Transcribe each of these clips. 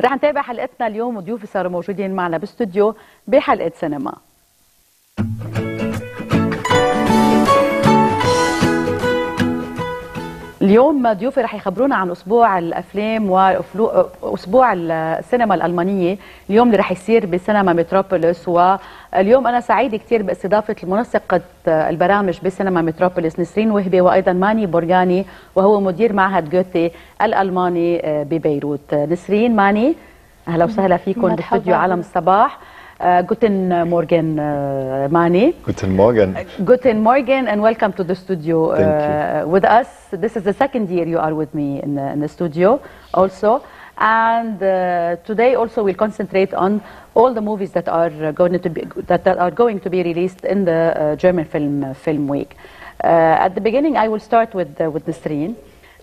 رح نتابع حلقتنا اليوم وضيوفي صاروا موجودين معنا باستوديو بحلقة سينما. اليوم ضيوفي رح يخبرونا عن اسبوع الافلام واسبوع السينما الالمانيه اليوم اللي رح يصير بسينما متروبوليس. واليوم انا سعيده كثير باستضافه المنسقه البرامج بسينما متروبوليس نسرين وهبي، وايضا ماني برغاني وهو مدير معهد جوتي الالماني ببيروت. نسرين، ماني، اهلا وسهلا فيكم باستوديو عالم الصباح. Guten Morgen, Mani. Guten Morgen. Guten Morgen and welcome to the studio with us. This is the second year you are with me in the studio also. And today also we'll concentrate on all the movies that are going to be released in the German film week. At the beginning I will start with Nesreen.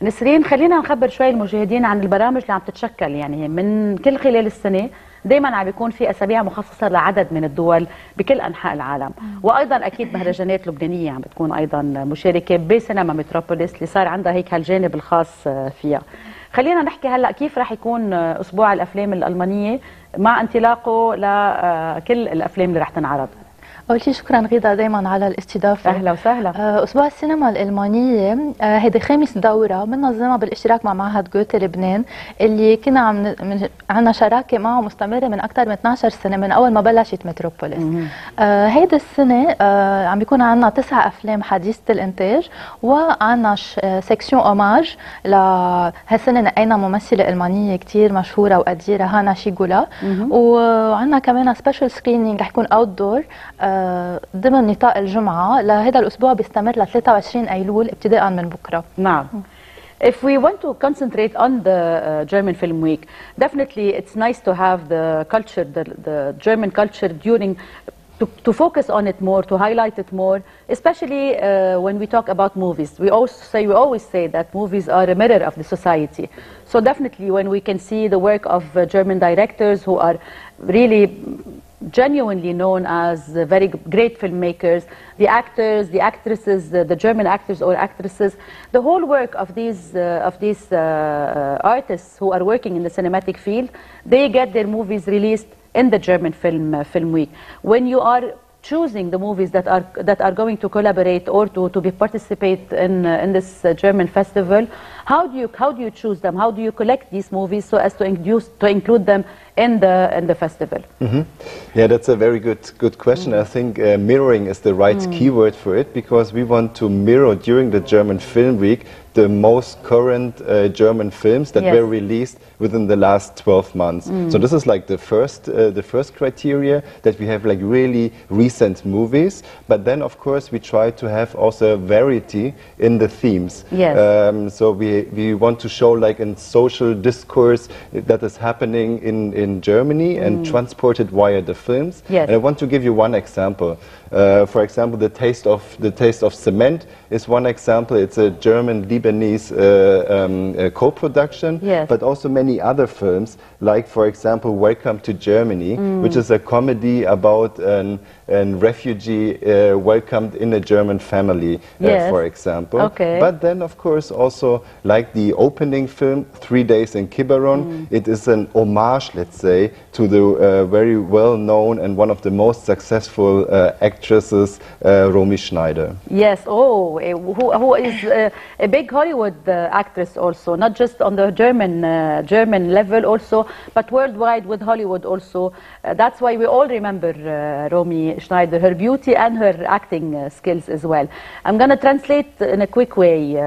نسرين، خلينا نخبر شوي المشاهدين عن البرامج اللي عم تتشكل يعني من كل خلال السنة. دايما عم بيكون في اسابيع مخصصه لعدد من الدول بكل انحاء العالم، وايضا اكيد مهرجانات لبنانيه عم بتكون ايضا مشاركه بسينما متروبوليس اللي صار عندها هيك هالجانب الخاص فيها. خلينا نحكي هلا كيف راح يكون اسبوع الافلام الالمانيه مع انطلاقه لكل الافلام اللي راح تنعرض. أول شيء شكرا غيدا دايما على الاستضافة. أهلا وسهلا. أسبوع السينما الألمانية هيدي خامس دورة بننظمها بالاشتراك مع معهد جوتي لبنان، اللي كنا عنا شراكة معه مستمرة من أكثر من 12 سنة من أول ما بلشت متروبوليس. هيدي السنة عم بيكون عنا 9 أفلام حديثة الإنتاج، وعنا سيكسيون أوماج لهالسنة نقينا ممثلة ألمانية كتير مشهورة وقديرة هانا شيغولا، وعنا كمان سبيشال سكرينينج رح يكون أوت دور ضمن نطاق الجمعة. لهذا الأسبوع بيستمر ل 23 أيلول ابتداء من بكرة. نعم. If we want to concentrate on the German Film Week, definitely it's nice to have the culture, the German culture during, to focus on it more, to highlight it more, especially when we talk about movies. We always say that movies are a mirror of the society. So definitely when we can see the work of German directors who are really genuinely known as very great filmmakers, the actors, the actresses, the German actors or actresses, the whole work of these artists who are working in the cinematic field, they get their movies released in the German Film Week. When you are choosing the movies that are going to collaborate or to be participate in this German festival, how do you choose them? How do you collect these movies so as to include them in the festival? Yeah, that's a very good question. I think mirroring is the right keyword for it, because we want to mirror during the German Film Week the most current German films that were released within the last 12 months. So this is like the first criteria, that we have like really recent movies, but then of course we try to have also variety in the themes. Yes. So we want to show like a social discourse that is happening in Germany and transport it via the films. Yes. And I want to give you one example. For example, the taste of cement is one example. It's a German-Lebanese co-production, but also many other films, like for example Welcome to Germany, which is a comedy about a refugee welcomed in a German family, for example. Okay. But then of course also like the opening film 3 Days in Quiberon, it is an homage, let's say, to the very well-known and one of the most successful actresses, Romy Schneider. Yes, who is a big Hollywood actress also, not just on the German level also, but worldwide with Hollywood also. That's why we all remember Romy Schneider, her beauty and her acting skills as well. I'm going to translate in a quick way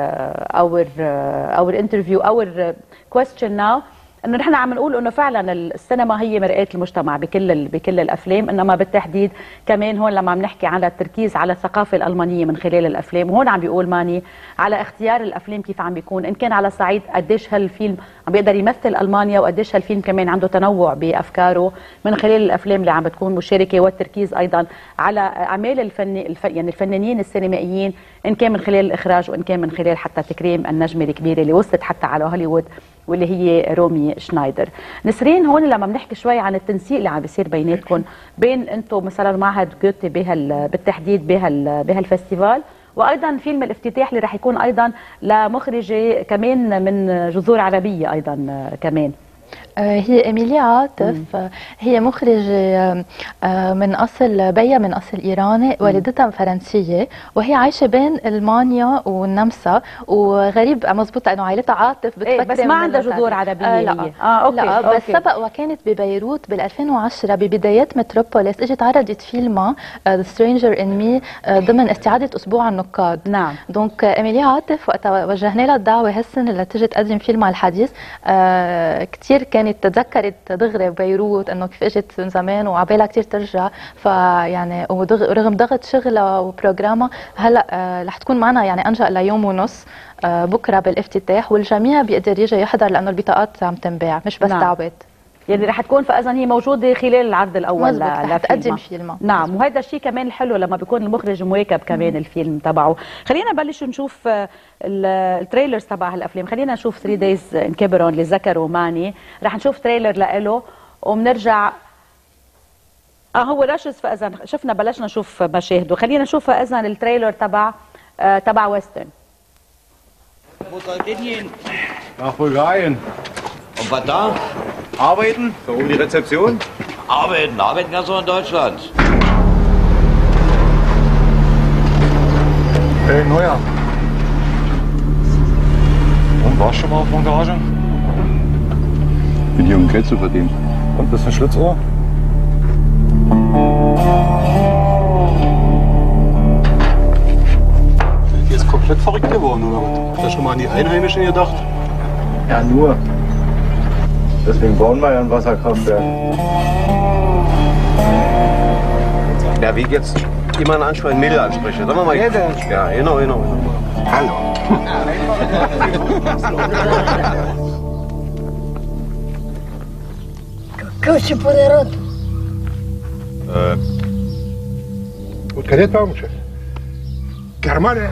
our interview, our question now. انه نحن عم نقول انه فعلا السينما هي مرآة المجتمع بكل الافلام، انما بالتحديد كمان هون لما عم نحكي على التركيز على الثقافه الالمانيه من خلال الافلام، وهون عم بيقول ماني على اختيار الافلام كيف عم بيكون، ان كان على صعيد قديش هالفيلم عم بيقدر يمثل المانيا، وقديش هالفيلم كمان عنده تنوع بافكاره من خلال الافلام اللي عم بتكون مشاركه، والتركيز ايضا على اعمال يعني الفنانين السينمائيين، ان كان من خلال الاخراج وان كان من خلال حتى تكريم النجمه الكبيره اللي وصلت حتى على هوليوود واللي هي رومي شنايدر. نسرين، هون لما بنحكي شوي عن التنسيق اللي عم بيصير بيناتكم بين انتم مثلا معهد جوتي بالتحديد بهالفستيفال، وايضا فيلم الافتتاح اللي رح يكون ايضا لمخرجه كمان من جذور عربيه ايضا كمان. هي إيميليا عاطف. هي مخرجة من أصل بيا من أصل إيراني، والدتها فرنسية، وهي عايشة بين ألمانيا والنمسا. وغريب مزبوط إنه عائلتها عاطف بتفكر بس ما عندها جذور عربية. لا هي. أوكي. لا بس أوكي. سبق وكانت ببيروت بال 2010 ببدايات متروبوليس، اجت عرضت فيلمها The Stranger in Me ضمن استعادة أسبوع النقاد. نعم. دونك إيميليا عاطف وقتها وجهنا لها الدعوة هالسنة لتجي تقدم فيلمها الحديث. كثير كانت تذكرت دغري ببيروت انه كيف اجت من زمان وعبالها كثير ترجع. فيعني ورغم ضغط شغلها وبروجرامها هلا رح تكون معنا يعني انجا ليوم ونص بكره بالافتتاح، والجميع بيقدر يجي يحضر لانه البطاقات عم تنباع مش بس دعوات. يعني رح تكون فاذا هي موجوده خلال العرض الاول رح تقدم فيلمها. نعم. وهذا الشيء كمان الحلو لما بيكون المخرج مواكب كمان الفيلم تبعه. خلينا نبلش نشوف التريلرز تبع هالافلام. خلينا نشوف 3 days in Cameron اللي ذكروا ماني. رح نشوف تريلر لإله وبنرجع. هو رشز فاذا شفنا بلشنا نشوف مشاهده. خلينا نشوف اذا التريلر تبع ويسترن. Wo soll denn hin? Nach Bulgarien. Und was da? Arbeiten? So um die Rezeption? Arbeiten. Arbeiten kannst du in Deutschland. Hey, Neuer. Und warst schon mal auf Montage? Bin hier, um Geld zu verdienen. Und, bist du ein Schlitzohr? Hier ist komplett verrückt geworden, oder was? Hast du schon mal an die Einheimischen gedacht? Ja, nur. Deswegen bauen wir ja ein Wasserkraftwerk. Ja, wie jetzt jemanden ansprechen, Mädel ansprechen. Sagen wir mal. Ja, genau. Hallo. Какъв подерод? Откъде това момче? Германия.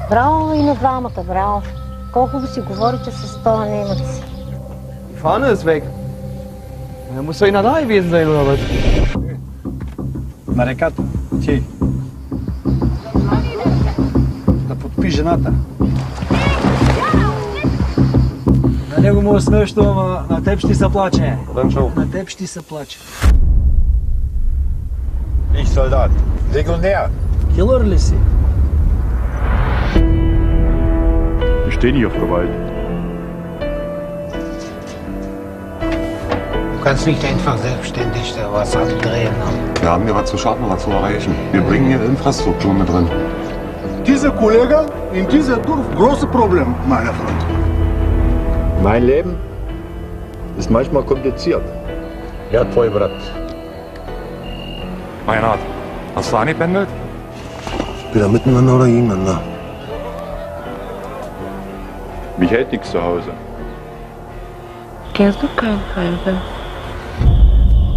Браво и на двамата, браво. Колко си говорите с този немец? Die Fahne ist weg. Da muss doch einer da gewesen sein, oder was? На реката. Ти. Да подпи жената. На него му е смешно, ама на теб ще се плаче. На теб ще се плаче. Ich Soldat. Legionär. Killer ли си? Ich stehe nicht auf Gewalt. Du kannst nicht einfach selbstständig da was andrehen. Wir haben hier was zu schaffen, was zu erreichen. Wir bringen hier Infrastruktur mit drin. Dieser Kollege in dieser Dorf großes Problem, mein Freund. Mein Leben ist manchmal kompliziert. Ja, tvoj brat. Reinhard, hast du angependelt? Wieder miteinander oder gegeneinander? Mich hält nichts zu Hause. Kennst du kein Heimweh?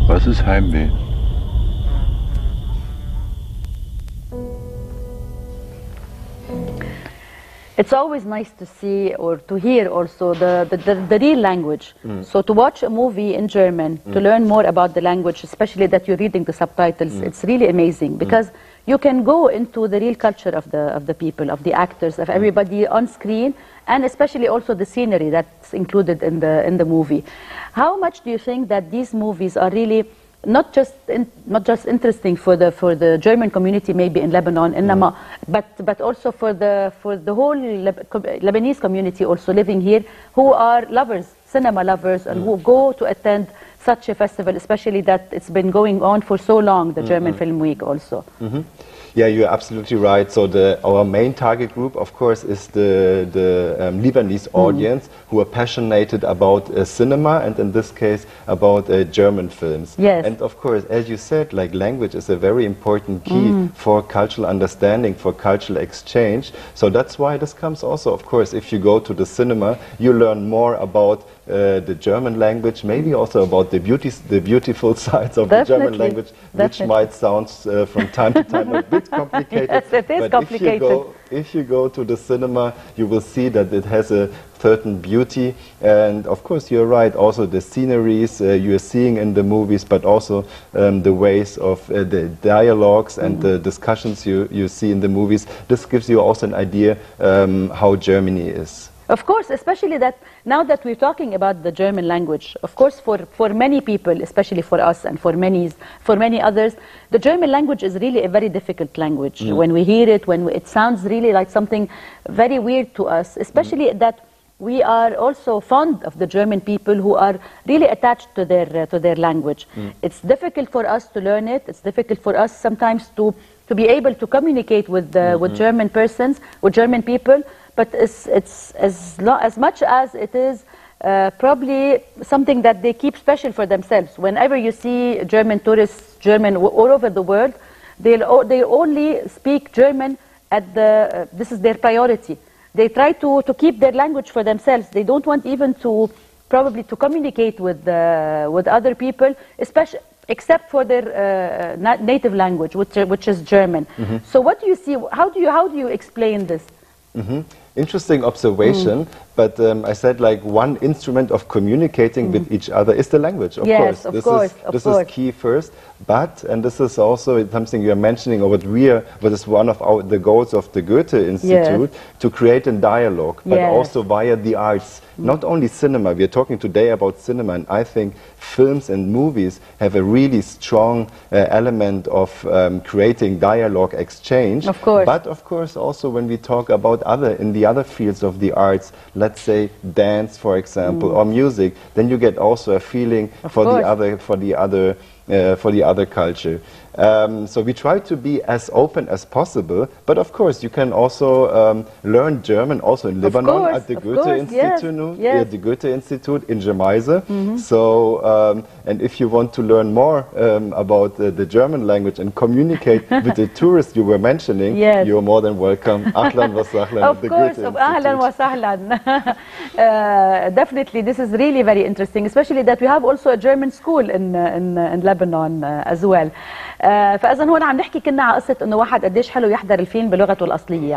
Was ist Heimweh? It's always nice to see or to hear also the real language. So to watch a movie in German, to learn more about the language, especially that you're reading the subtitles, it's really amazing because you can go into the real culture of the people, of the actors, of everybody on screen, and especially also the scenery that's included in the movie. How much do you think that these movies are really not just interesting for the German community maybe in Lebanon, but also for the whole Lebanese community also living here, who are lovers, cinema lovers, and who go to attend such a festival, especially that it's been going on for so long, the German Film Week also. Yeah, you're absolutely right. So our main target group, of course, is the Lebanese audience who are passionate about cinema, and in this case about German films. Yes. And of course, as you said, like language is a very important key for cultural understanding, for cultural exchange. So that's why this comes also, of course, if you go to the cinema, you learn more about the German language, maybe also about the beautiful sides of the German language, which might sound from time to time a bit complicated. Yes, it is complicated. If you go to the cinema, you will see that it has a certain beauty, and of course you're right, also the sceneries you're seeing in the movies, but also the ways of the dialogues and the discussions you see in the movies. This gives you also an idea how Germany is. Of course, especially that now that we're talking about the German language, of course, for many people, especially for us and for many others, the German language is really a very difficult language. When we hear it, it sounds really like something very weird to us, especially that we are also fond of the German people who are really attached to their language. It's difficult for us to learn it. It's difficult for us sometimes to be able to communicate with German persons, with German people. But it's as much as it is probably something that they keep special for themselves. Whenever you see German tourists, German all over the world, they only speak German at this is their priority. They try to keep their language for themselves. They don't want even probably to communicate with other people, especially except for their native language, which is German. So what do you see? How do you explain this? Interesting observation, but I said like one instrument of communicating with each other is the language, of course. This is key first, but, and this is also something you are mentioning, or what is one of the goals of the Goethe Institute, to create a dialogue, but also via the arts. Not only cinema, we are talking today about cinema, and I think films and movies have a really strong element of creating dialogue exchange. Of course. But of course also when we talk about in the other fields of the arts, let's say dance, for example, or music, then you get also a feeling for the other culture. So we try to be as open as possible, but of course you can also learn German also in Lebanon at the Goethe Institute, the Goethe Institute in Gemaise. So and if you want to learn more about the German language and communicate with the tourists you were mentioning, you're more than welcome. Ahlan wa sahlan at the Goethe Institute. Ahlan wa sahlan. Definitely, this is really very interesting, especially that we have also a German school in Lebanon as well. فاذا هون عم نحكي كنا على قصه انه واحد قديش حلو يحضر الفيلم بلغته الاصليه،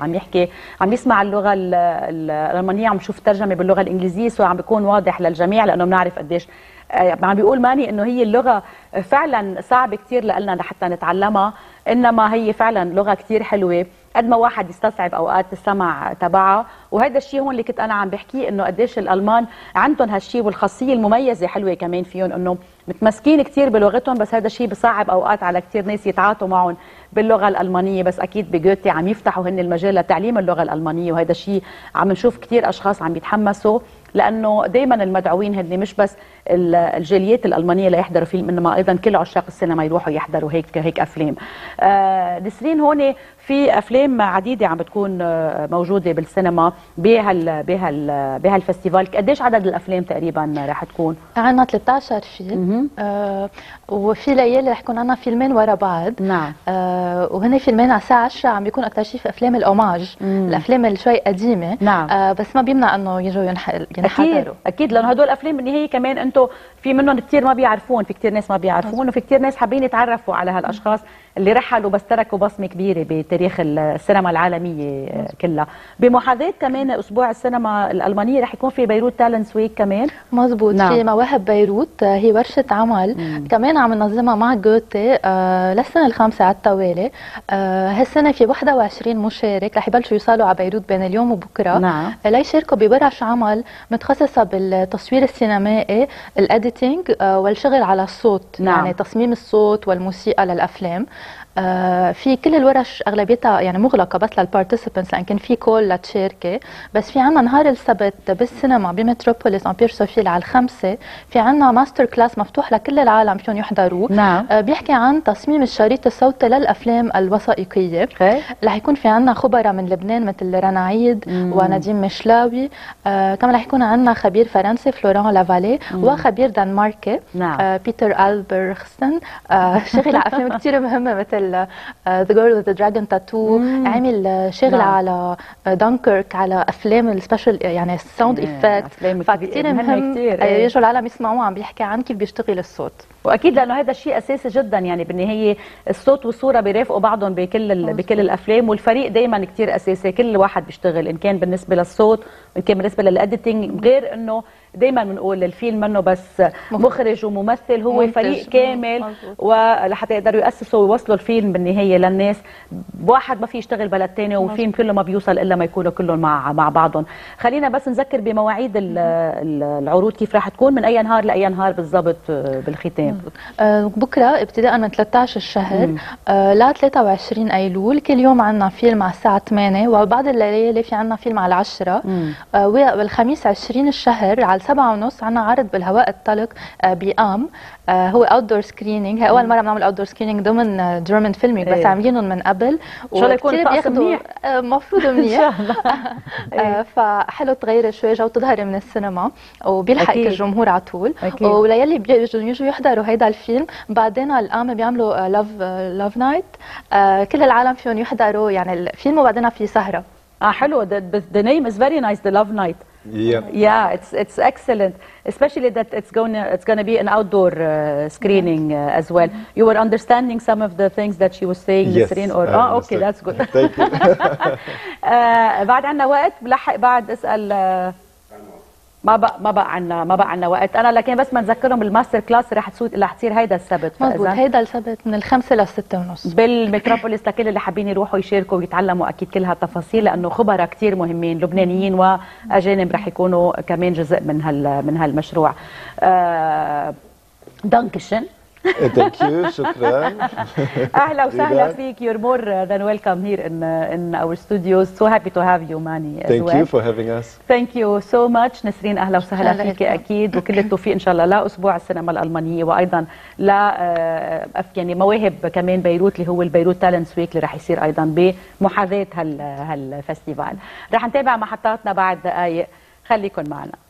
عم يسمع اللغه الالمانيه، عم يشوف ترجمه باللغه الانجليزيه، سو عم بيكون واضح للجميع لانه بنعرف قديش عم بيقول ماني انه هي اللغه فعلا صعبه كثير لنا لحتى نتعلمها، انما هي فعلا لغه كثير حلوه قد ما واحد يستصعب اوقات السمع تبعها. وهذا الشيء هون اللي كنت انا عم بحكيه، انه قديش الالمان عندهم هالشيء، والخاصيه المميزه حلوه كمان فيهم، انه متمسكين كثير بلغتهم، بس هذا الشيء بصعب اوقات على كثير ناس يتعاطوا معهم باللغه الالمانيه. بس اكيد بجوتي عم يفتحوا هن المجال لتعليم اللغه الالمانيه، وهذا الشيء عم نشوف كثير اشخاص عم يتحمسوا، لانه دايما المدعوين هن مش بس الجاليات الالمانيه ليحضروا فيلم، انما ايضا كل عشاق السينما يروحوا يحضروا هيك افلام. نسرين هون في افلام عديده عم بتكون موجوده بالسينما بهالفستيفال. قديش عدد الافلام تقريبا رح تكون؟ عندنا 13 فيلم، وفي ليالي رح يكون عندنا فيلمين ورا بعض. نعم. وهن فيلمين على الساعه 10 عم بيكون اكثر شيء في افلام الاوماج، الافلام اللي شوي قديمه. نعم. بس ما بيمنع انه يجوا ينحضروا. اكيد لانه هدول الافلام بالنهايه كمان انتم في منهم كثير ما بيعرفون، في كثير ناس ما بيعرفون، وفي كثير ناس حابين يتعرفوا على هالاشخاص اللي رحلوا بس تركوا بصمه كبيره بتاريخ السينما العالميه كلها. بمحاذاه كمان اسبوع السينما الالمانيه رح يكون في بيروت تالنتس ويك كمان. مزبوط. نعم. في مواهب بيروت، هي ورشه عمل كمان عم ننظمها مع جوتي للسنه الخامسه على التوالي. هالسنه في 21 مشارك رح يبلشوا يوصلوا على بيروت بين اليوم وبكره. نعم. ليشاركوا بورش عمل متخصصه بالتصوير السينمائي، الاديتنج، والشغل على الصوت. نعم. يعني تصميم الصوت والموسيقى للافلام. في كل الورش اغلبيتها يعني مغلقه بس للبارتيسيبنتس، لان كان في كول لتشاركي. بس في عندنا نهار السبت بالسينما بمتروبوليس امبير صوفيل على 5 في عندنا ماستر كلاس مفتوح لكل العالم فيهم يحضروه. نعم. بيحكي عن تصميم الشريط الصوتي للافلام الوثائقيه. رح يكون في عندنا خبراء من لبنان مثل رنا عيد ونديم مشلاوي. كمان رح يكون عندنا خبير فرنسي فلوران لافالي، وخبير دنماركي بيتر ألبرغسن، شغل على افلام كثير مهمه مثل The Girl with the Dragon Tattoo. عامل شغل على دانكيرك، على افلام السبيشال يعني الساوند افكت، فكتير مهم يجوا العالم يسمعوه عم بيحكي عن كيف بيشتغل الصوت. واكيد لانه هذا الشيء اساسي جدا، يعني بالنهايه الصوت والصوره بيرافقوا بعضهم بكل الافلام، والفريق دائما كثير اساسي، كل واحد بيشتغل ان كان بالنسبه للصوت وان كان بالنسبه للاديتنج، غير انه دايما بنقول الفيلم منه بس مخرج وممثل، هو منتج. فريق كامل، ولحتى يقدروا يأسسوا ويوصلوا الفيلم بالنهاية للناس. واحد ما في يشتغل بلد تاني، والفيلم كله ما بيوصل إلا ما يكونوا كلهم مع بعضهم. خلينا بس نذكر بمواعيد العروض كيف راح تكون، من أي نهار لأي نهار بالضبط بالختام؟ بكرة ابتداء من 13 الشهر ل 23 أيلول، كل يوم عندنا فيلم على الساعة 8، وبعض الليالي في عندنا فيلم على 10. والخميس 20 الشهر على 7:30 عندنا عرض بالهواء الطلق بآم، هو اوت دور سكرينينج. هي اول مره بنعمل اوت دور سكرينينج ضمن جيرمان فيلمينج، بس عاملينهم من قبل، ان شاء الله يكون الطقس منيح. المفروض منيح. فحلو تغيري شوي جو، تظهري من السينما وبيلحقك الجمهور على طول. وليلي بيجوا يحضروا هيدا الفيلم، بعدين الآم بيعملوا لاف نايت، كل العالم فيهم يحضروا يعني الفيلم، وبعدين في سهره. حلو. The name is very nice, the love night. Yeah, it's excellent, especially that it's gonna be an outdoor screening as well. You were understanding some of the things that she was saying, Nisreen, or okay, that's good. Thank you. بعد عنا وقت، بلحق بعد اسال. ما بقى عنا وقت. انا لكن بس ما نذكرهم الماستر كلاس رح تصير هيدا السبت. مضبوط، هيدا السبت من 5 ل 6:30 بالمتروبوليس، لكل اللي حابين يروحوا يشاركوا ويتعلموا اكيد كل هالتفاصيل، لانه خبراء كثير مهمين لبنانيين واجانب رح يكونوا كمان جزء من هالمشروع. دانكشن. Thank you, شكرا. أهلا وسهلا فيك. You're more than welcome here in our studios. So happy to have you, Mani, as well. Thank you for having us. Thank you so much. نسرين أهلا وسهلا فيك أكيد، وكل التوفيق إن شاء الله لأسبوع السينما الألمانية، وأيضا يعني مواهب كمان بيروت اللي هو البيروت تالنتس ويك اللي رح يصير أيضا بمحاذاة هالفستيفال. رح نتابع محطاتنا بعد دقائق، خليكن معنا.